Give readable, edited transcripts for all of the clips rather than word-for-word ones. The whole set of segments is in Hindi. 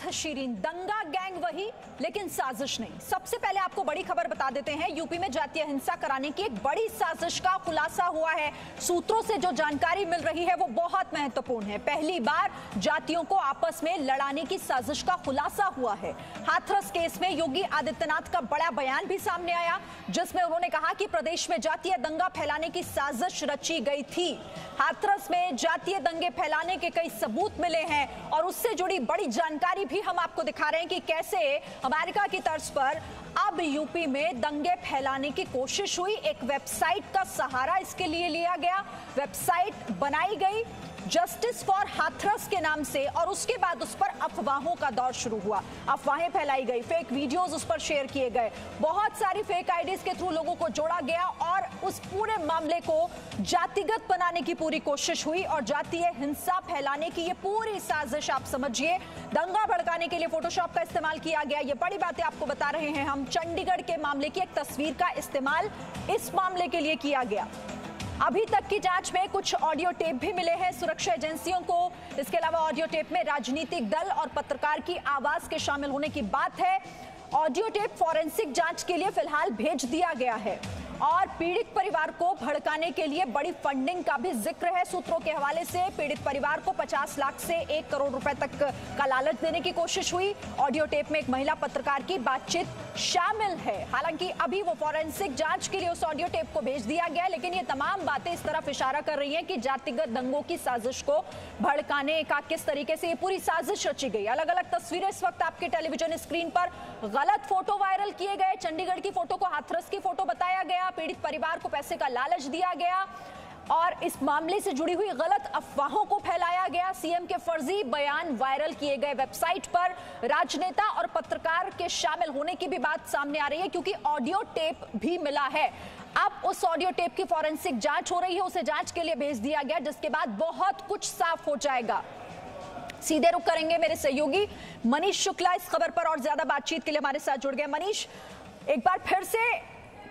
था शीरीन, दंगा गैंग वही लेकिन साजिश नहीं। सबसे पहले आपको बड़ी खबर बता देते हैं, यूपी में जातीय हिंसा कराने की एक बड़ी साजिश का खुलासा हुआ है। सूत्रों से जो जानकारी मिल रही है वो बहुत महत्वपूर्ण है। पहली बार जातियों को आपस में लड़ाने की साजिश का खुलासा हुआ है। हाथरस केस में योगी आदित्यनाथ का बड़ा बयान भी सामने आया, जिसमें उन्होंने कहा कि प्रदेश में जातीय दंगा फैलाने की साजिश रची गई थी। हाथरस में जातीय दंगे फैलाने के कई सबूत मिले हैं और उससे जुड़ी बड़ी जानकारी भी हम आपको दिखा रहे हैं कि कैसे अमेरिका की तर्ज पर अब यूपी में दंगे फैलाने की कोशिश हुई। एक वेबसाइट का सहारा इसके लिए लिया गया, वेबसाइट बनाई गई जस्टिस फॉर हाथरस के नाम से, और उसके बाद उस पर अफवाहों का दौर शुरू हुआ। अफवाहें फैलाई गई, फेक वीडियोस उस पर शेयर किए गए, बहुत सारी फेक आईडीज के थ्रू लोगों को जोड़ा गया और उस पूरे मामले को जातिगत बनाने की पूरी कोशिश हुई और जातीय हिंसा फैलाने की ये पूरी साजिश आप समझिए, दंगा भड़काने के लिए फोटोशॉप का इस्तेमाल किया गया। ये बड़ी बातें आपको बता रहे हैं हम। चंडीगढ़ के मामले की एक तस्वीर का इस्तेमाल इस मामले के लिए किया गया। अभी तक की जांच में कुछ ऑडियो टेप भी मिले हैं सुरक्षा एजेंसियों को। इसके अलावा ऑडियो टेप में राजनीतिक दल और पत्रकार की आवाज के शामिल होने की बात है। ऑडियो टेप फॉरेंसिक जांच के लिए फिलहाल भेज दिया गया है और पीड़ित परिवार को भड़काने के लिए बड़ी फंडिंग का भी जिक्र है। सूत्रों के हवाले से पीड़ित परिवार को 50 लाख से 1 करोड़ रुपए तक का लालच देने की कोशिश हुई। ऑडियो टेप में एक महिला पत्रकार की बातचीत शामिल है। हालांकि अभी वो फॉरेंसिक जांच के लिए उस ऑडियो टेप को भेज दिया गया, लेकिन ये तमाम बातें इस तरफ इशारा कर रही हैं कि जातिगत दंगों की साजिश को भड़काने का किस तरीके से ये पूरी साजिश रची गई। अलग अलग तस्वीरें इस वक्त आपके टेलीविजन स्क्रीन पर, गलत फोटो वायरल किए गए। चंडीगढ़ की फोटो को हाथरस की फोटो बताया गया, पीड़ित परिवार को पैसे का लालच दिया गया और इस मामले से जुड़ी हुई गलत अफवाहों को फैलाया गया। सीएम के फर्जी बयान वायरल किए गए। वेबसाइट पर राजनेता और पत्रकार के शामिल होने की भी बात सामने आ रही है, क्योंकि ऑडियो टेप भी मिला है। अब उस ऑडियो टेप की फॉरेंसिक जांच हो रही है, उसे जांच के लिए भेज दिया गया, जिसके बाद बहुत कुछ साफ हो जाएगा। सीधे रुख करेंगे मेरे सहयोगी मनीष शुक्ला इस खबर पर और ज्यादा बातचीत के लिए हमारे साथ जुड़ गए। मनीष, एक बार फिर से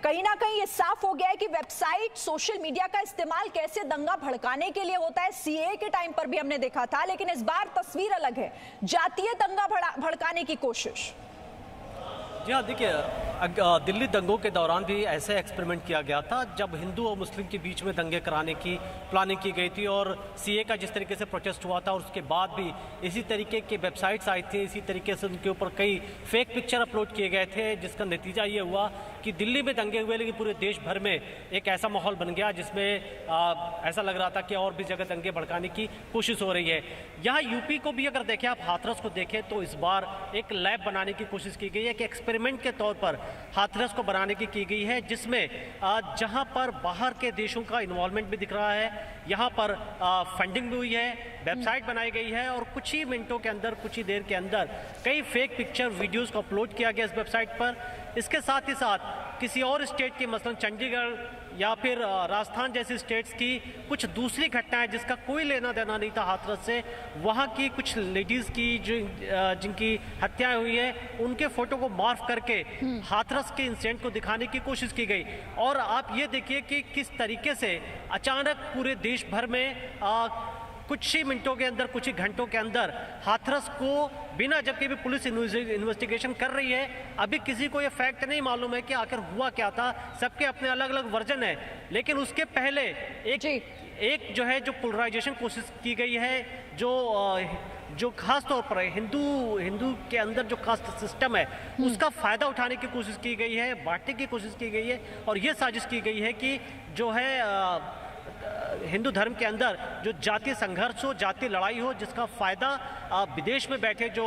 कहीं ना कहीं ये साफ हो गया है कि वेबसाइट, सोशल मीडिया का इस्तेमाल कैसे दंगा भड़काने के लिए होता है। सीए के टाइम पर भी हमने देखा था, लेकिन इस बार तस्वीर अलग है, जातीय दंगा भड़काने की कोशिश। जी हाँ, देखिए दिल्ली दंगों के दौरान भी ऐसे एक्सपेरिमेंट किया गया था, जब हिंदू और मुस्लिम के बीच में दंगे कराने की प्लानिंग की गई थी और सीए का जिस तरीके से प्रोटेस्ट हुआ था और उसके बाद भी इसी तरीके के वेबसाइट्स आई थी, इसी तरीके से उनके ऊपर कई फेक पिक्चर अपलोड किए गए थे, जिसका नतीजा ये हुआ कि दिल्ली में दंगे हुए, लेकिन पूरे देश भर में एक ऐसा माहौल बन गया जिसमें ऐसा लग रहा था कि और भी जगह दंगे भड़काने की कोशिश हो रही है। यहाँ यूपी को भी अगर देखें, आप हाथरस को देखें, तो इस बार एक लैब बनाने की कोशिश की गई है कि एक्सपेरिमेंट के तौर पर हाथरस को बनाने की गई है, जिसमें जहां पर बाहर के देशों का इन्वॉल्वमेंट भी दिख रहा है, यहां पर फंडिंग भी हुई है, वेबसाइट बनाई गई है और कुछ ही मिनटों के अंदर, कुछ ही देर के अंदर कई फेक पिक्चर वीडियोस को अपलोड किया गया इस वेबसाइट पर। इसके साथ ही साथ किसी और स्टेट की, मसलन चंडीगढ़ या फिर राजस्थान जैसी स्टेट्स की कुछ दूसरी घटनाएं जिसका कोई लेना देना नहीं था हाथरस से, वहाँ की कुछ लेडीज़ की जिनकी हत्याएं हुई है, उनके फोटो को मार्फ करके हाथरस के इंसिडेंट को दिखाने की कोशिश की गई। और आप ये देखिए कि किस तरीके से अचानक पूरे देश भर में कुछ ही मिनटों के अंदर, कुछ ही घंटों के अंदर हाथरस को बिना, जबकि भी पुलिस इन्वेस्टिगेशन कर रही है, अभी किसी को ये फैक्ट नहीं मालूम है कि आखिर हुआ क्या था। सबके अपने अलग अलग वर्जन है, लेकिन उसके पहले एक जो है, जो पोलराइजेशन कोशिश की गई है, जो खास तौर पर हिंदू के अंदर जो कास्ट सिस्टम है, उसका फायदा उठाने की कोशिश की गई है, बांटने की कोशिश की गई है और ये साजिश की गई है कि जो है हिंदू धर्म के अंदर जो जातीय संघर्ष हो, जातीय लड़ाई हो, जिसका फायदा विदेश में बैठे जो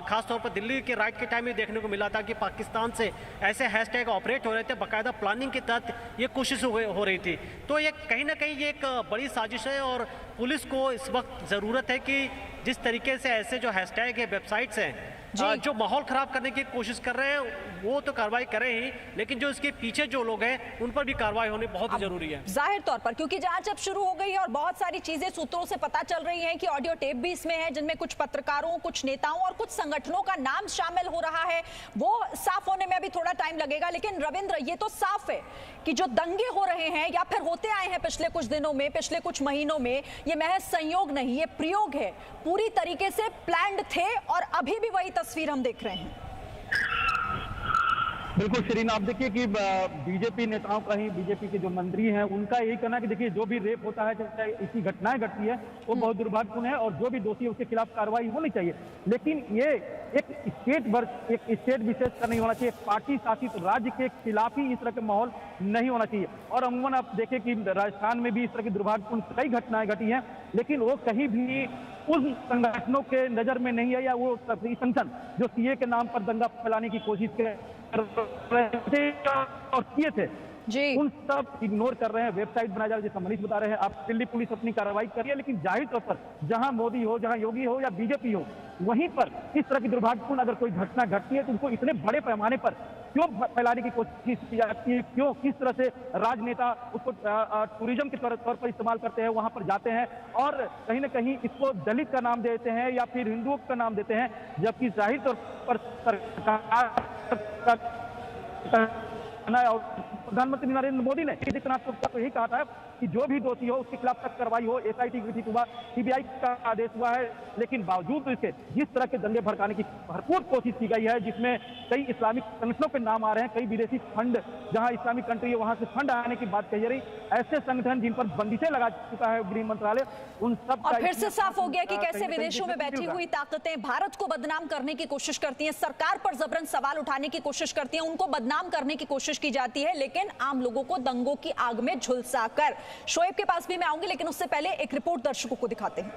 खासतौर पर दिल्ली के राइट के टाइम में देखने को मिला था कि पाकिस्तान से ऐसे हैशटैग ऑपरेट हो रहे थे, बाकायदा प्लानिंग के तहत ये कोशिश हो रही थी। तो ये कहीं ना कहीं ये एक बड़ी साजिश है और पुलिस को इस वक्त ज़रूरत है कि जिस तरीके से ऐसे जो हैशटैग है, वेबसाइट्स हैं, जो माहौल खराब करने की कोशिश कर रहे हैं वो तो कार्रवाई करें ही, लेकिन जो इसके पीछे जो लोग हैं उन पर भी कार्रवाई होनी बहुत जरूरी है। जाहिर तौर पर क्योंकि जांच अब शुरू हो गई है और बहुत सारी चीजें सूत्रों से पता चल रही हैं कि ऑडियो टेप भी इसमें है जिनमें कुछ पत्रकारों, कुछ नेताओं और कुछ संगठनों का नाम शामिल हो रहा है। वो साफ होने में अभी थोड़ा टाइम लगेगा, लेकिन रविंद्र ये तो साफ है कि जो दंगे हो रहे हैं या फिर होते आए हैं पिछले कुछ दिनों में, पिछले कुछ महीनों में, ये महज संयोग नहीं, ये प्रयोग है, पूरी तरीके से प्लान्ड थे और अभी भी वही तस्वीर हम देख रहे हैं। बिल्कुल शरीन, आप देखिए कि बीजेपी नेताओं का ही, बीजेपी के जो मंत्री हैं उनका यही कहना है कि देखिए जो भी रेप होता है, चाहे ऐसी घटनाएं घटती है वो बहुत दुर्भाग्यपूर्ण है और जो भी दोषी है उसके खिलाफ कार्रवाई होनी चाहिए। लेकिन ये एक स्टेट विशेष का नहीं होना चाहिए, पार्टी शासित राज्य के खिलाफ ही इस तरह का माहौल नहीं होना चाहिए। और अमूमन आप देखें कि राजस्थान में भी इस तरह की दुर्भाग्यपूर्ण कई घटनाएं घटी हैं, लेकिन वो कहीं भी उस संगठनों के नजर में नहीं है या वो संगठन जो सीए के नाम पर दंगा फैलाने की कोशिश कर रहे और किए थे जी, उन सब इग्नोर कर रहे हैं। वेबसाइट बनाया जा रहा है, जैसा मनीष बता रहे हैं। आप दिल्ली पुलिस अपनी कार्रवाई कर रही है, लेकिन जाहिर तौर पर जहां मोदी हो, जहां योगी हो या बीजेपी हो, वहीं पर इस तरह की दुर्भाग्यपूर्ण अगर कोई घटना घटती है तो उनको इतने बड़े पैमाने पर क्यों फैलाने की कोशिश की जाती है, क्यों किस तरह से राजनेता उसको टूरिज्म के तौर पर इस्तेमाल करते हैं, वहां पर जाते हैं और कहीं ना कहीं इसको दलित का नाम देते हैं या फिर हिंदुओं का नाम देते हैं, जबकि जाहिर तौर पर सरकार और प्रधानमंत्री नरेंद्र मोदी ने तो यही कहा था कि जो भी दोषी हो उसके खिलाफ सख्त कार्रवाई हो। एसआईटी गठित हुआ, सीबीआई का आदेश हुआ है, लेकिन बावजूद इसके जिस तरह के दंगे भड़काने की भरपूर कोशिश की गई है, जिसमें कई इस्लामिक संगठनों के नाम आ रहे हैं, कई विदेशी फंड, जहां इस्लामिक कंट्री है वहां से फंड आने की बात कही जा रही, ऐसे संगठन जिन पर बंदिशें लगा चुका है गृह मंत्रालय, उन सब और फिर से साफ हो गया कि कैसे विदेशों में बैठी हुई ताकतें भारत को बदनाम करने की कोशिश करती हैं, सरकार पर जबरन सवाल उठाने की कोशिश करती हैं, उनको बदनाम करने की कोशिश की जाती है, लेकिन आम लोगों को दंगों की आग में झुलसाकर। शोएब के पास भी मैं आऊंगी, लेकिन उससे पहले एक रिपोर्ट दर्शकों को दिखाते हैं।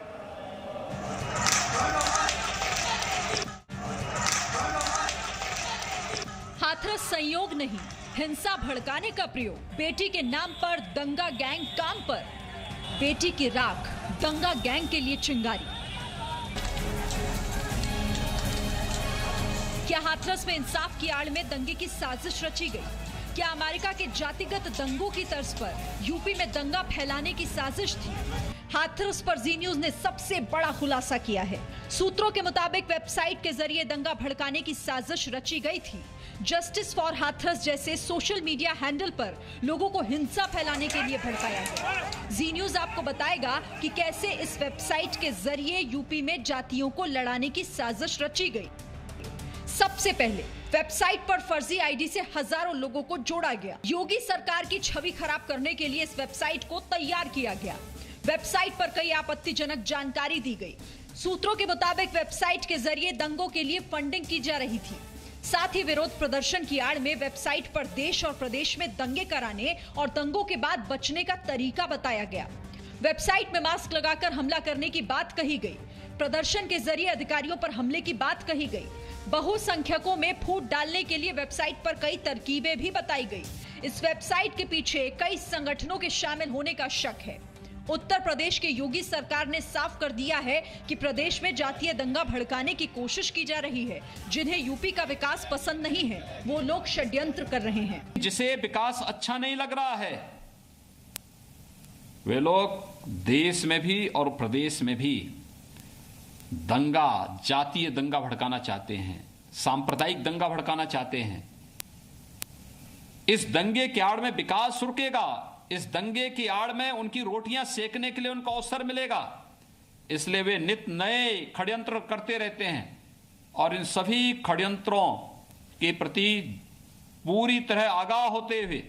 हाथरस संयोग नहीं, हिंसा भड़काने का प्रयोग, बेटी के नाम पर दंगा गैंग काम पर, बेटी की राख दंगा गैंग के लिए चिंगारी। क्या हाथरस में इंसाफ की आड़ में दंगे की साजिश रची गई? क्या अमेरिका के जातिगत दंगों की तर्ज पर यूपी में दंगा फैलाने की साजिश थी? हाथरस पर जी न्यूज ने सबसे बड़ा खुलासा किया है। सूत्रों के मुताबिक वेबसाइट के जरिए दंगा भड़काने की साजिश रची गई थी। जस्टिस फॉर हाथरस जैसे सोशल मीडिया हैंडल पर लोगों को हिंसा फैलाने के लिए भड़काया गया। जी न्यूज आपको बताएगा कि कैसे इस वेबसाइट के जरिए यूपी में जातियों को लड़ाने की साजिश रची गई। सबसे पहले वेबसाइट पर फर्जी आईडी से हजारों लोगों को जोड़ा गया। योगी सरकार की छवि खराब करने के लिए इस वेबसाइट को तैयार किया गया। वेबसाइट पर कई आपत्तिजनक जानकारी दी गई। सूत्रों के मुताबिक वेबसाइट के जरिए दंगों के लिए फंडिंग की जा रही थी। साथ ही विरोध प्रदर्शन की आड़ में वेबसाइट पर देश और प्रदेश में दंगे कराने और दंगों के बाद बचने का तरीका बताया गया। वेबसाइट में मास्क लगाकर हमला करने की बात कही गई। प्रदर्शन के जरिए अधिकारियों पर हमले की बात कही गई। बहुसंख्यकों में फूट डालने के लिए वेबसाइट पर कई तरकीबें भी बताई गई। इस वेबसाइट के पीछे कई संगठनों के शामिल होने का शक है। उत्तर प्रदेश के योगी सरकार ने साफ कर दिया है कि प्रदेश में जातीय दंगा भड़काने की कोशिश की जा रही है। जिन्हें यूपी का विकास पसंद नहीं है, वो लोग षड्यंत्र कर रहे हैं। जिसे विकास अच्छा नहीं लग रहा है, वे लोग देश में भी और प्रदेश में भी दंगा, जातीय दंगा भड़काना चाहते हैं, सांप्रदायिक दंगा भड़काना चाहते हैं। इस दंगे की आड़ में विकास रुकेगा, इस दंगे की आड़ में उनकी रोटियां सेकने के लिए उनको अवसर मिलेगा। इसलिए वे नित नए षड्यंत्र करते रहते हैं और इन सभी षड्यंत्रों के प्रति पूरी तरह आगाह होते हुए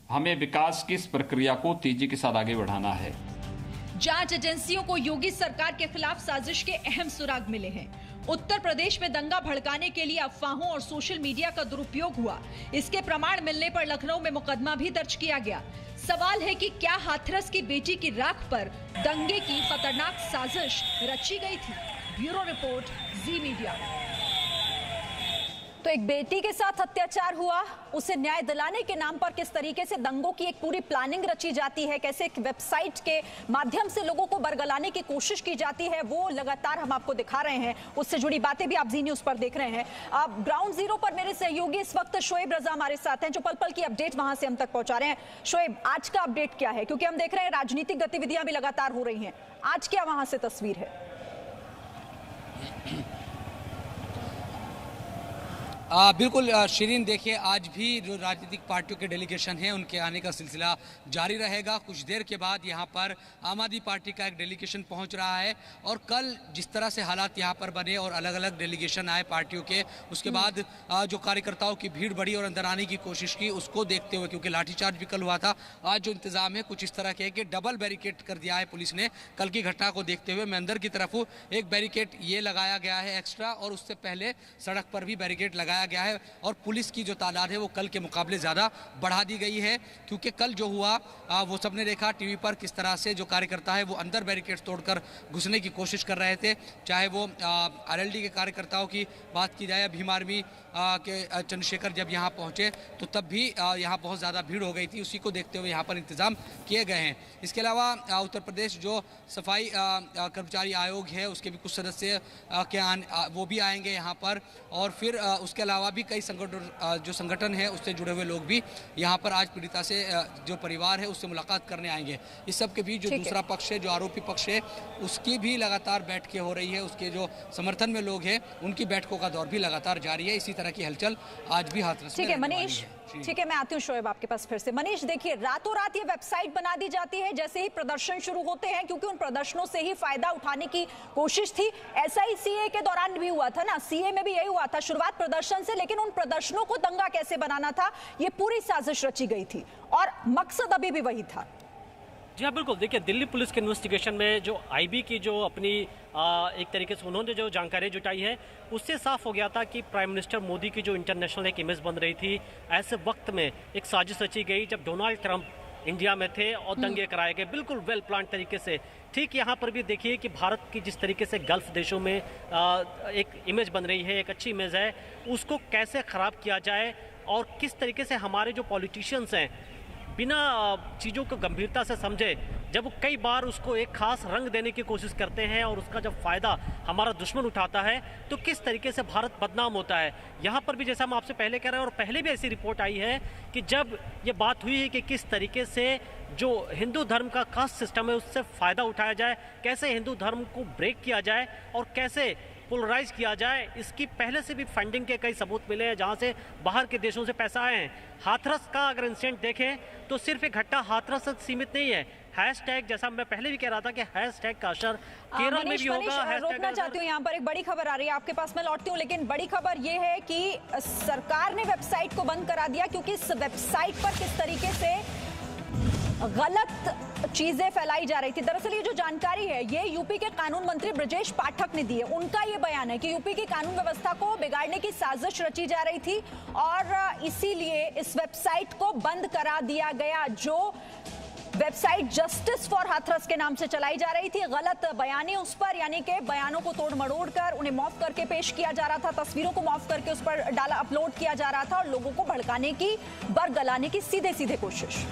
हमें विकास की इस प्रक्रिया को तेजी के साथ आगे बढ़ाना है। जांच एजेंसियों को योगी सरकार के खिलाफ साजिश के अहम सुराग मिले हैं। उत्तर प्रदेश में दंगा भड़काने के लिए अफवाहों और सोशल मीडिया का दुरुपयोग हुआ। इसके प्रमाण मिलने पर लखनऊ में मुकदमा भी दर्ज किया गया। सवाल है कि क्या हाथरस की बेटी की राख पर दंगे की खतरनाक साजिश रची गई थी? ब्यूरो रिपोर्ट, जी मीडिया। तो एक बेटी के साथ अत्याचार हुआ, उसे न्याय दिलाने के नाम पर किस तरीके से दंगों की एक पूरी प्लानिंग रची जाती है, कैसे एक वेबसाइट के माध्यम से लोगों को बरगलाने की कोशिश की जाती है, वो लगातार हम आपको दिखा रहे हैं। उससे जुड़ी बातें भी आप जी न्यूज़ पर देख रहे हैं। अब ग्राउंड जीरो पर मेरे सहयोगी इस वक्त शोएब रजा हमारे साथ हैं, जो पल पल की अपडेट वहां से हम तक पहुंचा रहे हैं। शोएब, आज का अपडेट क्या है? क्योंकि हम देख रहे हैं राजनीतिक गतिविधियां भी लगातार हो रही हैं, आज क्या वहां से तस्वीर है? बिल्कुल शिरीन, देखिए आज भी जो राजनीतिक पार्टियों के डेलीगेशन हैं उनके आने का सिलसिला जारी रहेगा। कुछ देर के बाद यहाँ पर आम आदमी पार्टी का एक डेलीगेशन पहुँच रहा है और कल जिस तरह से हालात यहाँ पर बने और अलग अलग डेलीगेशन आए पार्टियों के, उसके बाद जो कार्यकर्ताओं की भीड़ बढ़ी और अंदर आने की कोशिश की, उसको देखते हुए, क्योंकि लाठीचार्ज भी कल हुआ था, आज जो इंतजाम है कुछ इस तरह के है कि डबल बैरिकेड कर दिया है पुलिस ने। कल की घटना को देखते हुए मैं अंदर की तरफ हूँ, एक बैरिकेड ये लगाया गया है एक्स्ट्रा और उससे पहले सड़क पर भी बैरिकेड लगाया गया है और पुलिस की जो तादाद है वो कल के मुकाबले ज़्यादा बढ़ा दी गई है। क्योंकि कल जो हुआ वो सबने देखा टीवी पर, किस तरह से जो कार्यकर्ता है वो अंदर बैरिकेड्स तोड़कर घुसने की कोशिश कर रहे थे। चाहे वो आरएलडी के कार्यकर्ताओं की बात की जाए, भीम आर्मी के चंद्रशेखर जब यहाँ पहुँचे तो तब भी यहाँ बहुत ज़्यादा भीड़ हो गई थी। उसी को देखते हुए यहाँ पर इंतज़ाम किए गए हैं। इसके अलावा उत्तर प्रदेश जो सफाई कर्मचारी आयोग है उसके भी कुछ सदस्य वो भी आएंगे यहाँ पर, और फिर उसके अलावा भी कई संगठन है उससे जुड़े हुए लोग भी यहाँ पर आज पीड़िता से जो परिवार है उससे मुलाकात करने आएंगे। इस सब के बीच जो दूसरा पक्ष है, जो आरोपी पक्ष है, उसकी भी लगातार बैठकें हो रही है। उसके जो समर्थन में लोग हैं उनकी बैठकों का दौर भी लगातार जारी है। इसी तरह की हलचल आज भी हाथरस में। ठीक है मनीष, ठीक है, मैं आती हूँ शोएब आपके पास फिर से। मनीष, देखिए रातों रात ये वेबसाइट बना दी जाती है जैसे ही प्रदर्शन शुरू होते हैं, क्योंकि उन प्रदर्शनों से ही फायदा उठाने की कोशिश थी। ऐसा ही सीए के दौरान भी हुआ था ना, सीए में भी यही हुआ था, शुरुआत प्रदर्शन से, लेकिन उन प्रदर्शनों को दंगा कैसे बनाना था ये पूरी साजिश रची गई थी और मकसद अभी भी वही था। जी हाँ, बिल्कुल। देखिए दिल्ली पुलिस के इन्वेस्टिगेशन में जो आईबी की जो अपनी एक तरीके से उन्होंने जो जानकारी जुटाई है उससे साफ हो गया था कि प्राइम मिनिस्टर मोदी की जो इंटरनेशनल एक इमेज बन रही थी, ऐसे वक्त में एक साजिश रची गई जब डोनाल्ड ट्रंप इंडिया में थे और दंगे कराए गए, बिल्कुल वेल प्लान तरीके से। ठीक यहाँ पर भी देखिए कि भारत की जिस तरीके से गल्फ देशों में एक इमेज बन रही है, एक अच्छी इमेज है, उसको कैसे ख़राब किया जाए और किस तरीके से हमारे जो पॉलिटिशियंस हैं बिना चीज़ों को गंभीरता से समझे, जब वो कई बार उसको एक खास रंग देने की कोशिश करते हैं और उसका जब फ़ायदा हमारा दुश्मन उठाता है तो किस तरीके से भारत बदनाम होता है। यहाँ पर भी जैसा हम आपसे पहले कह रहे हैं और पहले भी ऐसी रिपोर्ट आई है कि जब ये बात हुई है कि किस तरीके से जो हिंदू धर्म का कास्ट सिस्टम है उससे फ़ायदा उठाया जाए, कैसे हिंदू धर्म को ब्रेक किया जाए और कैसे पोलराइज किया जाए, इसकी पहले से भी फंडिंग के कई सबूत मिले हैं जहां से बाहर के देशों से पैसा आए हैं। हाथरस का अगर इंसिडेंट देखें तो सिर्फ एक घटना हाथरस से सीमित नहीं है। हैशटैग, जैसा मैं पहले भी कह रहा था कि हैशटैग का असर केरल में भी होगा। रोकना चाहती हूँ, यहाँ पर एक बड़ी खबर आ रही है, आपके पास मैं लौटती हूँ, लेकिन बड़ी खबर ये है कि सरकार ने वेबसाइट को बंद करा दिया क्योंकि इस वेबसाइट पर किस तरीके से गलत चीजें फैलाई जा रही थी। दरअसल ये जो जानकारी है ये यूपी के कानून मंत्री ब्रजेश पाठक ने दी है। उनका ये बयान है कि यूपी की कानून व्यवस्था को बिगाड़ने की साजिश रची जा रही थी और इसीलिए इस वेबसाइट को बंद करा दिया गया, जो वेबसाइट जस्टिस फॉर हाथरस के नाम से चलाई जा रही थी। गलत बयानी उस पर, यानी कि बयानों को तोड़ मरोड़ कर उन्हें मॉफ करके पेश किया जा रहा था, तस्वीरों को मॉफ करके उस पर डाला अपलोड किया जा रहा था और लोगों को भड़काने की, बरगलाने की सीधे सीधे कोशिश।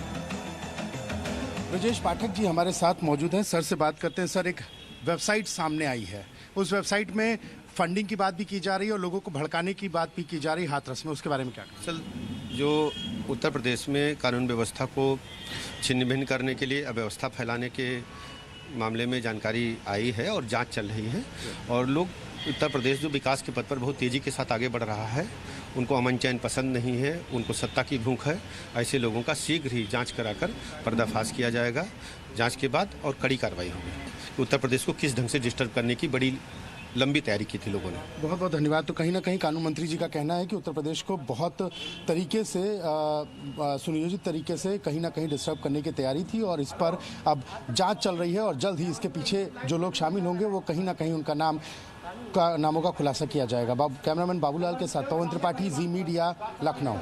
ब्रजेश पाठक जी हमारे साथ मौजूद हैं, सर से बात करते हैं। सर, एक वेबसाइट सामने आई है, उस वेबसाइट में फंडिंग की बात भी की जा रही है और लोगों को भड़काने की बात भी की जा रही है हाथरस में, उसके बारे में क्या कहें? सर, जो उत्तर प्रदेश में कानून व्यवस्था को छिन्न भिन्न करने के लिए, अव्यवस्था फैलाने के मामले में जानकारी आई है और जांच चल रही है और लोग, उत्तर प्रदेश जो विकास के पथ पर बहुत तेज़ी के साथ आगे बढ़ रहा है, उनको अमन चैन पसंद नहीं है, उनको सत्ता की भूख है, ऐसे लोगों का शीघ्र ही जांच कराकर पर्दाफाश किया जाएगा। जांच के बाद और कड़ी कार्रवाई होगी। उत्तर प्रदेश को किस ढंग से डिस्टर्ब करने की बड़ी लंबी तैयारी की थी लोगों ने। बहुत बहुत धन्यवाद। तो कहीं ना कहीं कानून मंत्री जी का कहना है कि उत्तर प्रदेश को बहुत तरीके से सुनियोजित तरीके से कहीं ना कहीं डिस्टर्ब करने की तैयारी थी और इस पर अब जांच चल रही है और जल्द ही इसके पीछे जो लोग शामिल होंगे वो कहीं ना कहीं उनका नामों का खुलासा किया जाएगा। कैमरामैन बाबूलाल के साथ पवन त्रिपाठी, जी मीडिया, लखनऊ।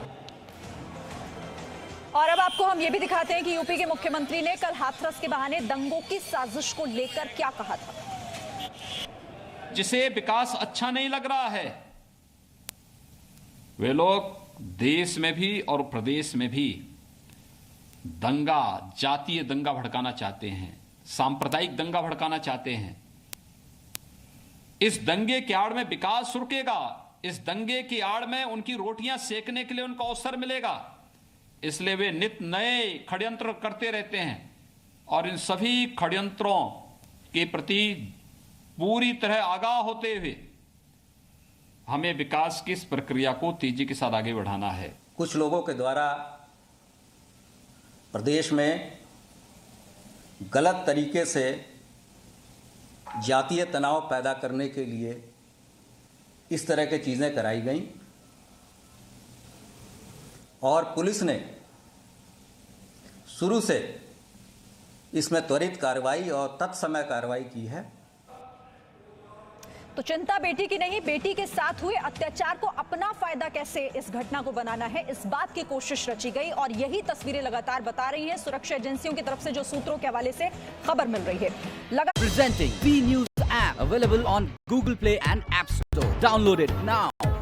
और अब आपको हम ये भी दिखाते हैं कि यूपी के मुख्यमंत्री ने कल हाथरस के बहाने दंगों की साजिश को लेकर क्या कहा था। जिसे विकास अच्छा नहीं लग रहा है, वे लोग देश में भी और प्रदेश में भी दंगा, जातीय दंगा भड़काना चाहते हैं, सांप्रदायिक दंगा भड़काना चाहते हैं। इस दंगे की आड़ में विकास रुकेगा, इस दंगे की आड़ में उनकी रोटियां सेकने के लिए उनको अवसर मिलेगा। इसलिए वे नित नए षड्यंत्र करते रहते हैं और इन सभी षड्यंत्रों के प्रति पूरी तरह आगाह होते हुए हमें विकास की इस प्रक्रिया को तेजी के साथ आगे बढ़ाना है। कुछ लोगों के द्वारा प्रदेश में गलत तरीके से जातीय तनाव पैदा करने के लिए इस तरह की चीज़ें कराई गईं और पुलिस ने शुरू से इसमें त्वरित कार्रवाई और तत्समय कार्रवाई की है। तो चिंता बेटी की नहीं, बेटी के साथ हुए अत्याचार को अपना फायदा कैसे इस घटना को बनाना है, इस बात की कोशिश रची गई और यही तस्वीरें लगातार बता रही हैं। सुरक्षा एजेंसियों की तरफ से जो सूत्रों के हवाले से खबर मिल रही है। Presenting B News app available on Google Play and App Store. Download it now.